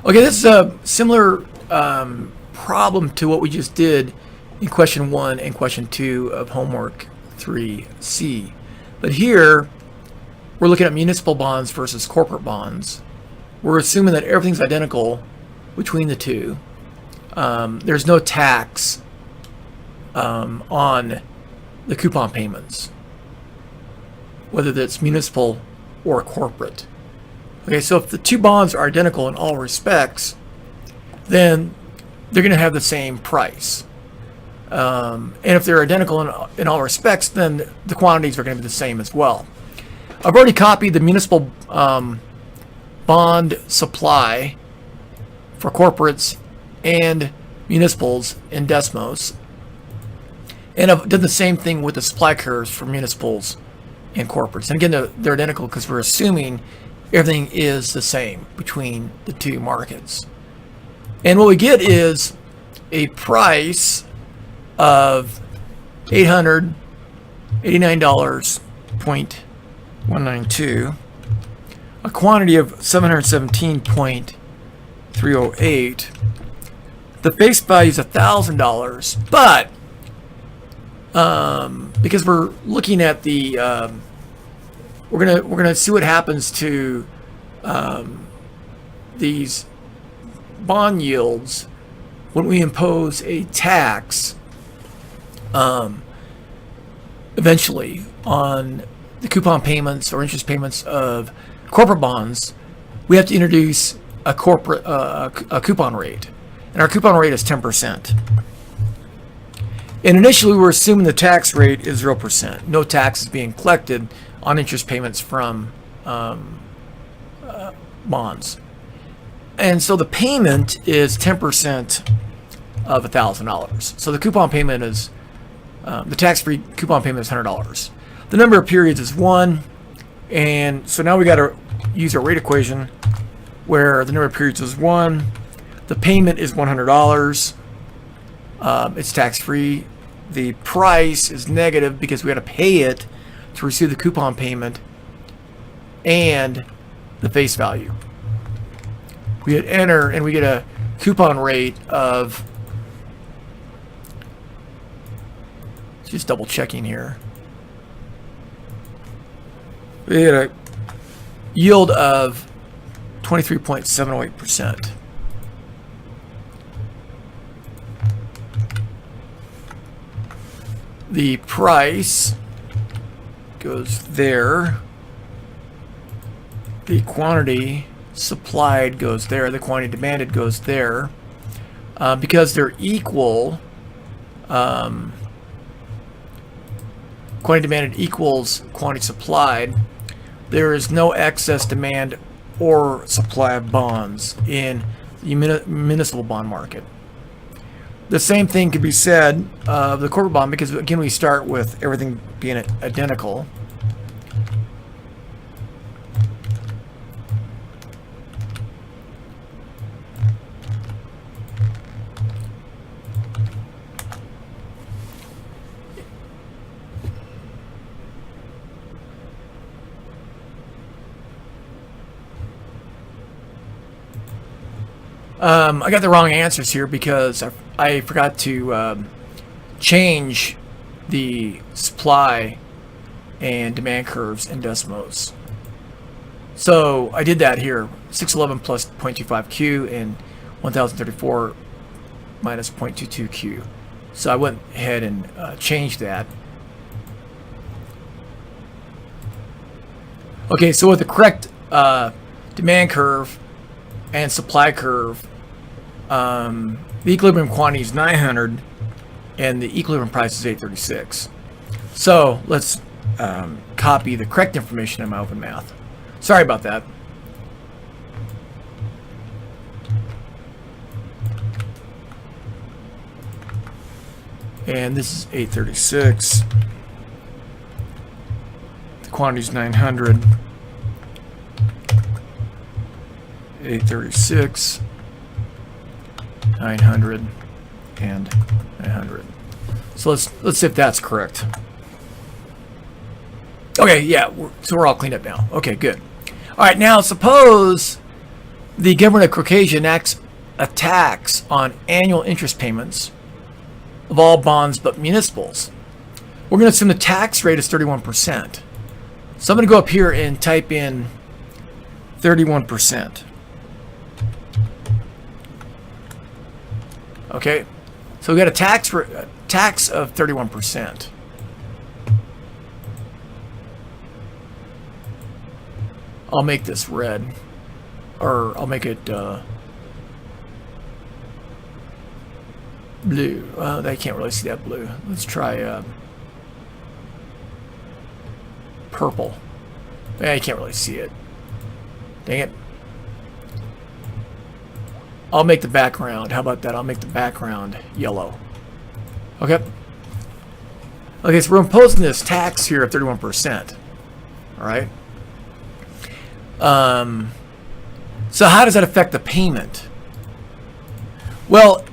Okay, this is a similar problem to what we just did in question 1 and question 2 of homework 3C. But here, we're looking at municipal bonds versus corporate bonds. We're assuming that everything's identical between the two. There's no tax on the coupon payments, whether that's municipal or corporate. Okay, so if the two bonds are identical in all respects, then they're going to have the same price. And if they're identical in all respects, then the quantities are going to be the same as well. I've already copied the municipal bond supply for corporates and municipals in Desmos. And I've done the same thing with the supply curves for municipals and corporates. And again, they're identical because we're assuming everything is the same between the two markets. And what we get is a price of $889.192, a quantity of 717.308. The face value is $1,000, but because we're looking at the we're gonna see what happens to these bond yields when we impose a tax eventually on the coupon payments or interest payments of corporate bonds. We have to introduce a corporate a coupon rate, and our coupon rate is 10%. And initially, we're assuming the tax rate is 0%. No tax is being collected on interest payments from bonds. And so the payment is 10% of $1,000. So the coupon payment is, the tax-free coupon payment is $100. The number of periods is 1. And so now we got to use our rate equation where the number of periods is 1. The payment is $100. It's tax-free. The price is negative because we got to pay it to receive the coupon payment and the face value. We hit enter and we get a coupon rate of, just double checking here, we get a yield of 23.708%. The price goes there. The quantity supplied goes there. The quantity demanded goes there. Because they're equal, quantity demanded equals quantity supplied, there is no excess demand or supply of bonds in the municipal bond market. The same thing could be said of the corporate bond, because again we start with everything being identical. I got the wrong answers here because I forgot to change the supply and demand curves in Desmos. So I did that here, 611 plus 0.25Q and 1034 minus 0.22Q. So I went ahead and changed that. Okay, so with the correct demand curve and supply curve, the equilibrium quantity is 900 and the equilibrium price is 836. So let's copy the correct information in my open math. Sorry about that. And this is 836. The quantity is 900. 836, 900, and 900. So let's see if that's correct. Okay, yeah, so we're all cleaned up now. Okay, good. All right, now suppose the government of Caucasia enacts a tax on annual interest payments of all bonds but municipals. We're going to assume the tax rate is 31%. So I'm going to go up here and type in 31%. Okay, so we got a tax of 31%. I'll make this red, or I'll make it blue. They can't really see that blue. Let's try purple. You can't really see it. Dang it. I'll make the background. How about that? I'll make the background yellow. Okay. Okay, so we're imposing this tax here of 31%. All right. So how does that affect the payment? Well,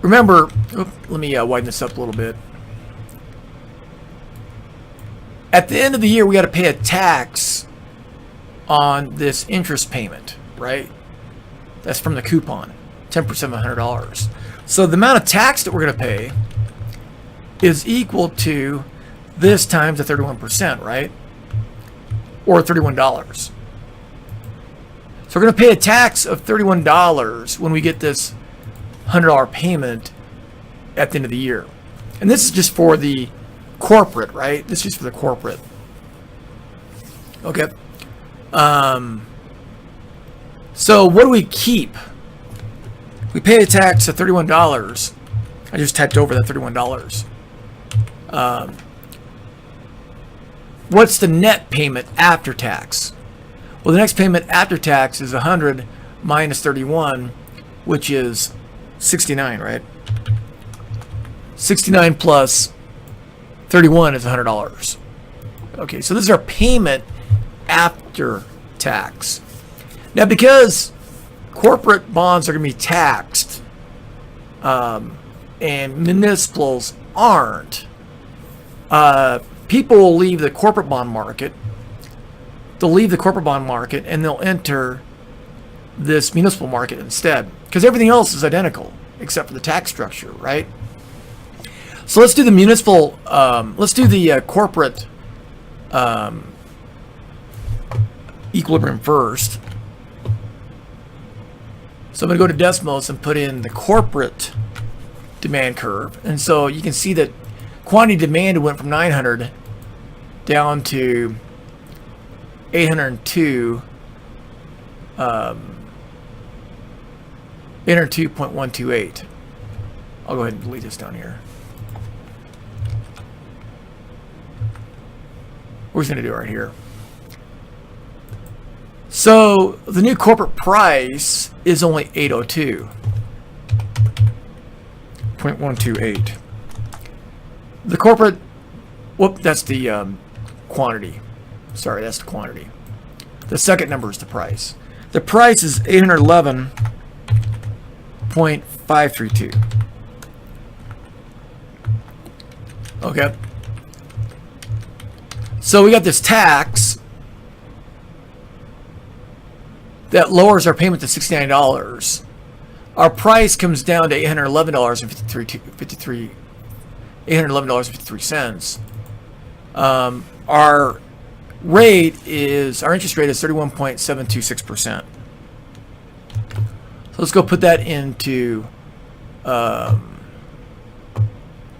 remember, let me widen this up a little bit. At the end of the year, we got to pay a tax on this interest payment, right? That's from the coupon, 10% of $100. So the amount of tax that we're going to pay is equal to this times the 31%, right? Or $31. So we're going to pay a tax of $31 when we get this $100 payment at the end of the year. And this is just for the corporate, right? This is just for the corporate. Okay. So what do we keep? We pay a tax of $31. I just typed over that $31. What's the net payment after tax? Well, the next payment after tax is 100 minus 31, which is 69, right? 69 plus 31 is $100. Okay, so this is our payment after tax. Now, because corporate bonds are going to be taxed and municipals aren't, people will leave the corporate bond market. They'll leave the corporate bond market and they'll enter this municipal market instead, because everything else is identical except for the tax structure, right? So let's do the municipal, let's do the corporate equilibrium first. So I'm going to go to Desmos and put in the corporate demand curve. And so you can see that quantity demanded went from 900 down to 802, 802.128. I'll go ahead and delete this down here. We're just going to do it right here. So the new corporate price is only 802.128. The corporate, whoop, that's the quantity. Sorry, that's the quantity. The second number is the price. The price is 811.532. Okay. So we got this tax that lowers our payment to $69. Our price comes down to $811.53. Our rate is, our interest rate is 31.726%. So let's go put that into, the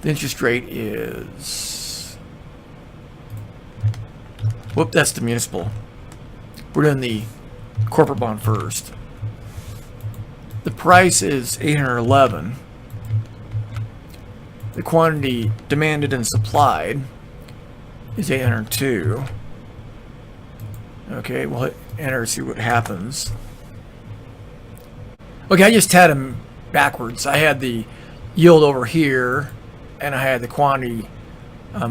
interest rate is, whoop, that's the municipal. We're doing the corporate bond first. The price is 811. The quantity demanded and supplied is 802. Okay, we'll hit enter to see what happens. Okay, I just had them backwards. I had the yield over here, and I had the quantity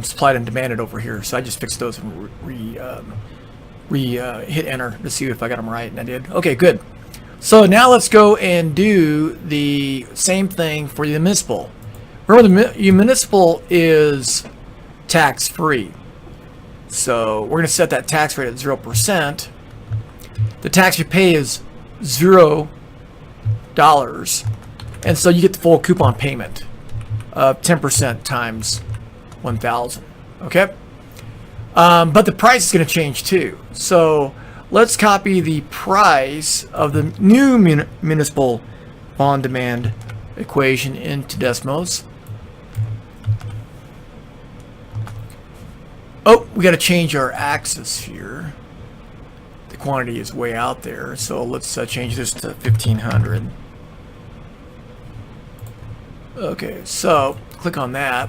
supplied and demanded over here. So I just fixed those and hit enter to see if I got them right, and I did. Okay, good. So now let's go and do the same thing for the municipal. Remember, the municipal is tax-free. So we're going to set that tax rate at 0%. The tax you pay is $0, and so you get the full coupon payment of 10% times 1,000. Okay, but the price is going to change too. So let's copy the price of the new municipal bond demand equation into Desmos. Oh, we got to change our axis here. The quantity is way out there, so let's change this to 1,500. Okay, so click on that.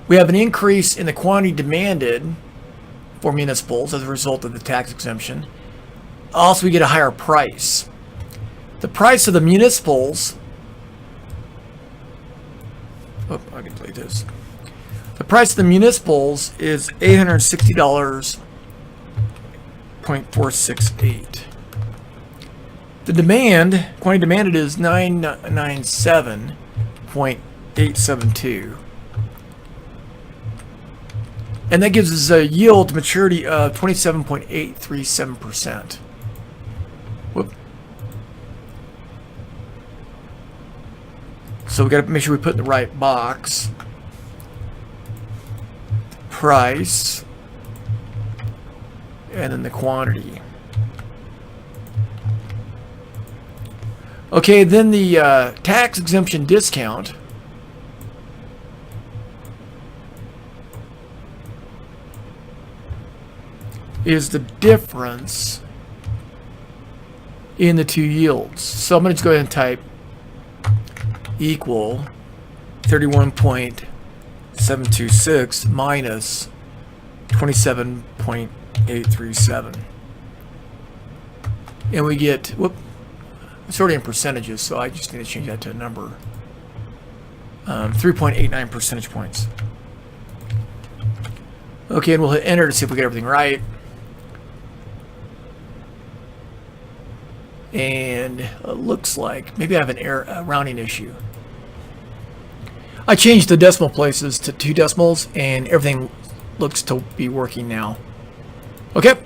We have an increase in the quantity demanded for municipals as a result of the tax exemption. Also, we get a higher price. The price of the municipals. Oh, I can delete this. The price of the municipals is $860.468. The quantity demanded is 997.872. And that gives us a yield to maturity of 27.837%. Whoop. So we got to make sure we put in the right box. Price. And then the quantity. Okay, then the tax exemption discount. Is the difference in the two yields. So I'm going to just go ahead and type equal 31.726 minus 27.837. And we get, whoop, it's already in percentages, so I just need to change that to a number. 3.89 percentage points. Okay, and we'll hit enter to see if we get everything right. And it looks like maybe I have a rounding issue. I changed the decimal places to 2 decimals, and everything looks to be working now. Okay.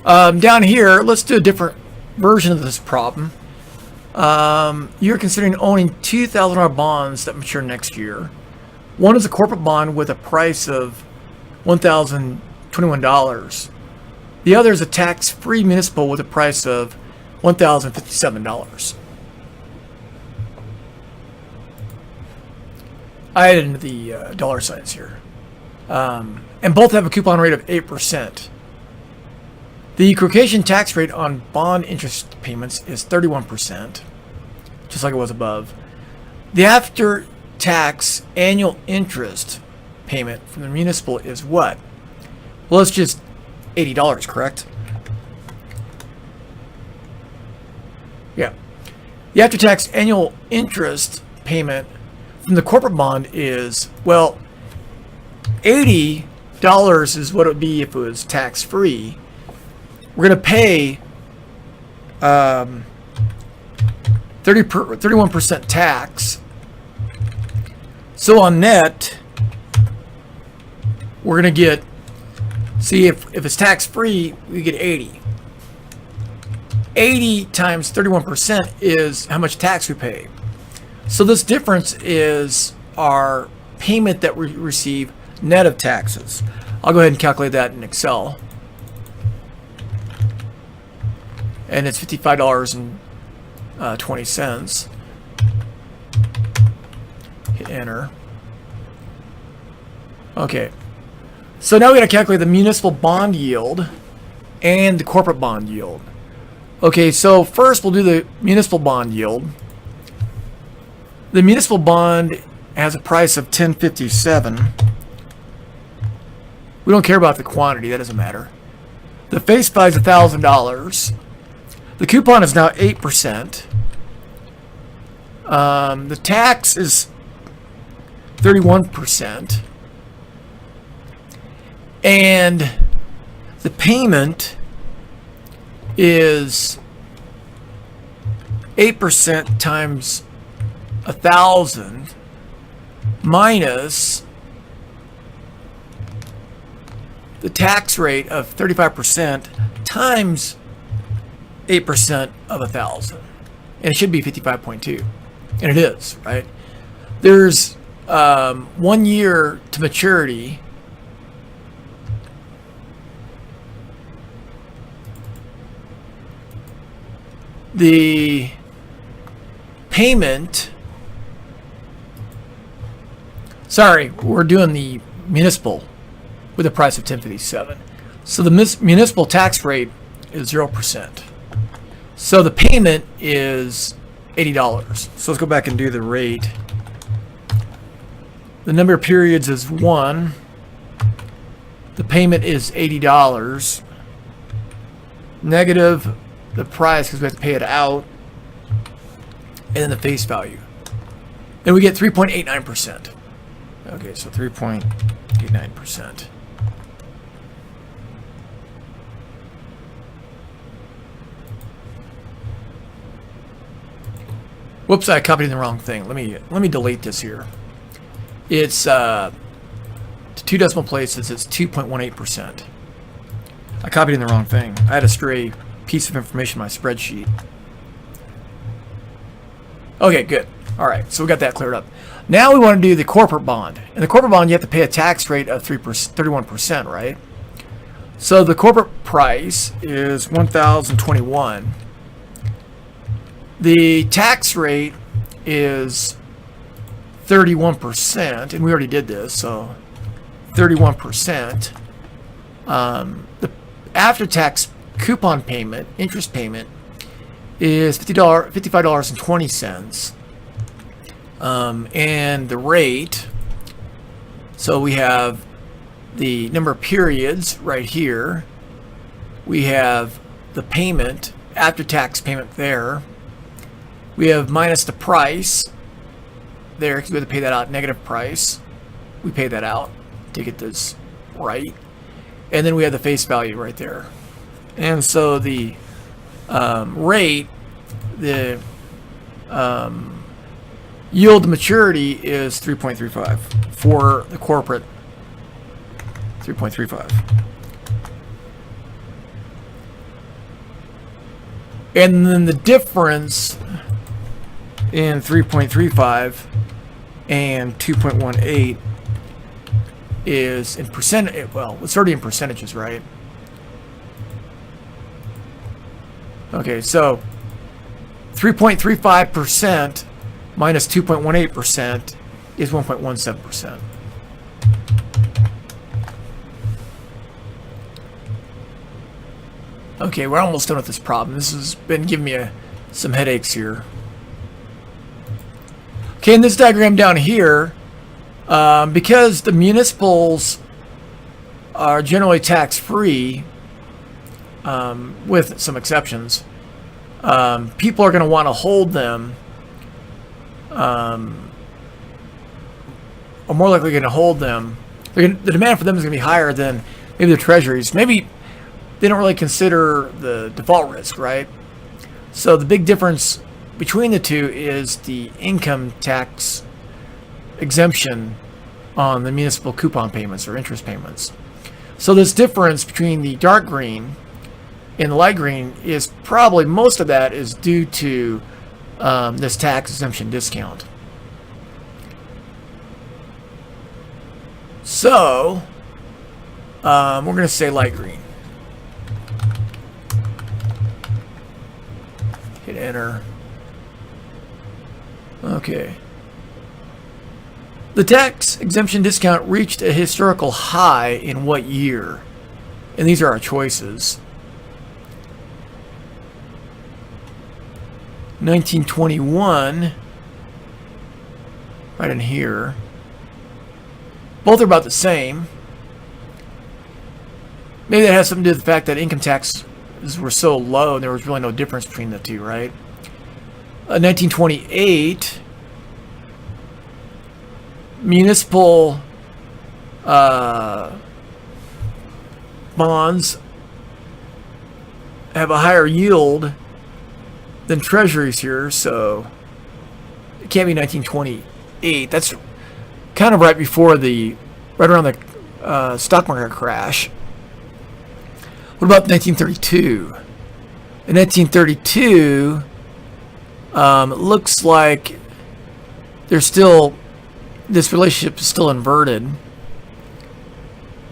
Down here, let's do a different version of this problem. You're considering owning $2,000 bonds that mature next year. One is a corporate bond with a price of $1,021. The other is a tax-free municipal with a price of $1,057. I added into the dollar signs here. And both have a coupon rate of 8%. The Caucasian tax rate on bond interest payments is 31%, just like it was above. The after-tax annual interest payment from the municipal is what? Well, it's just $80, correct? Yeah. The after-tax annual interest payment from the corporate bond is, well, $80 is what it would be if it was tax-free. We're going to pay 31% tax. So on net, we're going to get, see, if it's tax-free, we get 80. 80 times 31% is how much tax we pay. So this difference is our payment that we receive net of taxes. I'll go ahead and calculate that in Excel. And it's $55.20. Hit enter. Okay. So now we got to calculate the municipal bond yield and the corporate bond yield. Okay, so first we'll do the municipal bond yield. The municipal bond has a price of $10.57. We don't care about the quantity, that doesn't matter. The face value is $1,000. The coupon is now 8%. The tax is 31%. And the payment is 8% times 1,000 minus the tax rate of 35% times 8% of 1,000. And it should be 55.2. And it is, right? There's 1 year to maturity. The payment, sorry, we're doing the municipal with a price of $10.57. So the municipal tax rate is 0%. So the payment is $80. So let's go back and do the rate. The number of periods is 1. The payment is $80. Negative the price because we have to pay it out. And then the face value. And we get 3.89%. Okay, so 3.89%. Whoops, I copied the wrong thing. Let me delete this here. It's 2 decimal places. It's 2.18%. I copied in the wrong thing. I had a stray piece of information in my spreadsheet. Okay, good. All right, so we got that cleared up. Now we want to do the corporate bond. In the corporate bond, you have to pay a tax rate of 31%, right? So the corporate price is $1,021. The tax rate is 31%, and we already did this, so 31%. The after-tax coupon payment, interest payment, is $55.20. And the rate, so we have the number of periods right here. We have the payment, after-tax payment there. We have minus the price there because we have to pay that out, negative price. We pay that out to get this right. And then we have the face value right there. And so the rate, the yield to maturity is 3.35 for the corporate. 3.35. And then the difference in 3.35 and 2.18 is in percent. Well, it's already in percentages, right? Okay, so 3.35% minus 2.18% is 1.17%. Okay, we're almost done with this problem. This has been giving me some headaches here. Okay, in this diagram down here, because the municipals are generally tax-free, with some exceptions, people are going to want to hold them, are more likely going to hold them. The demand for them is going to be higher than maybe the treasuries. Maybe they don't really consider the default risk, right? So the big difference between the two is the income tax exemption on the municipal coupon payments or interest payments. So this difference between the dark green and the light green is probably, most of that is due to this tax exemption discount. So we're going to say light green. Hit enter. Okay. The tax exemption discount reached a historical high in what year? And these are our choices. 1921, right in here. Both are about the same. Maybe that has something to do with the fact that income taxes were so low and there was really no difference between the two, right? 1928, municipal bonds have a higher yield than treasuries here, so it can't be 1928. That's kind of right before right around the stock market crash. What about 1932? In 1932, it looks like there's still, this relationship is still inverted.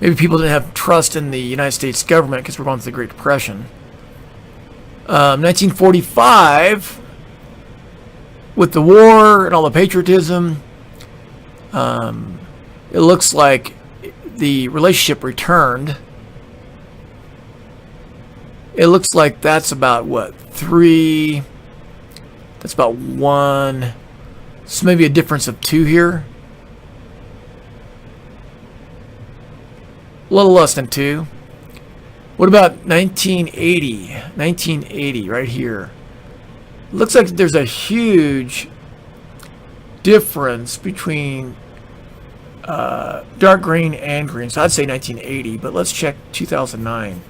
Maybe people didn't have trust in the United States government because we're going through the Great Depression. 1945, with the war and all the patriotism, it looks like the relationship returned. It looks like that's about what, 3, that's about 1, so maybe a difference of 2 here. A little less than 2. What about 1980? 1980, right here. Looks like there's a huge difference between dark green and green. So I'd say 1980, but let's check 2009.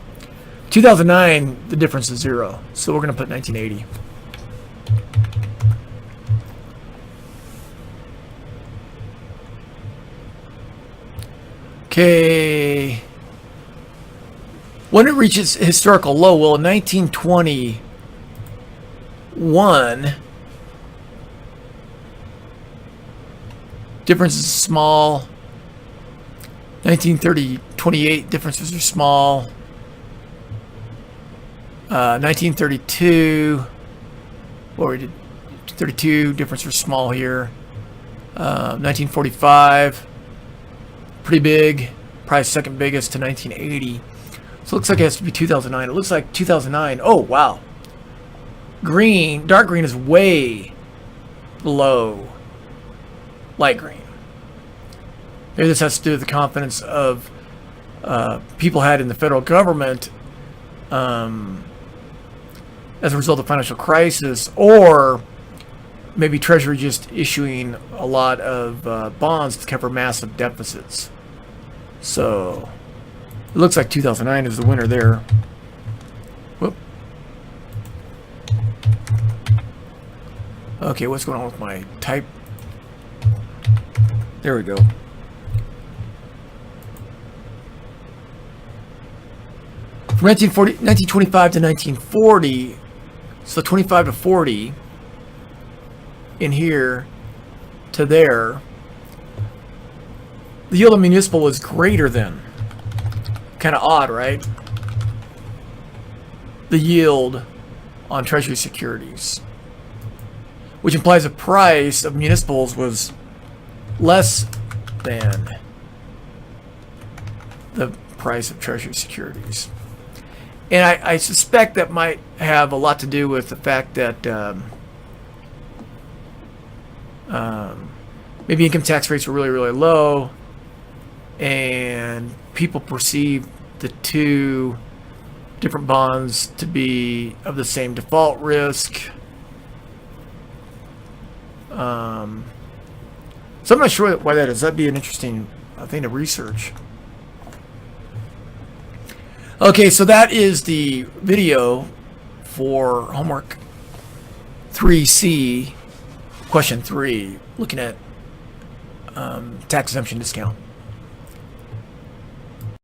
2009, the difference is 0. So we're going to put 1980. Okay. When it reaches historical low, well, in 1921, difference is small. 28, differences are small. 1932, what we did, 32, differences are small here. 1945, pretty big, probably second biggest to 1980. So it looks like it has to be 2009. It looks like 2009. Oh, wow. Green, dark green is way below light green. Maybe this has to do with the confidence of people had in the federal government as a result of financial crisis, or maybe Treasury just issuing a lot of bonds to cover massive deficits. So it looks like 2009 is the winner there. Whoop. Okay, what's going on with my type? There we go. From 1925 to 1940, so 25 to 40 in here to there, the yield of municipal was greater than. Kind of odd, right? The yield on Treasury securities, which implies the price of municipals was less than the price of Treasury securities. And I suspect that might have a lot to do with the fact that maybe income tax rates were really, really low, and people perceive the two different bonds to be of the same default risk. So I'm not sure why that is. That'd be an interesting thing to research. Okay, so that is the video for homework 3C, question 3, looking at tax exemption discount.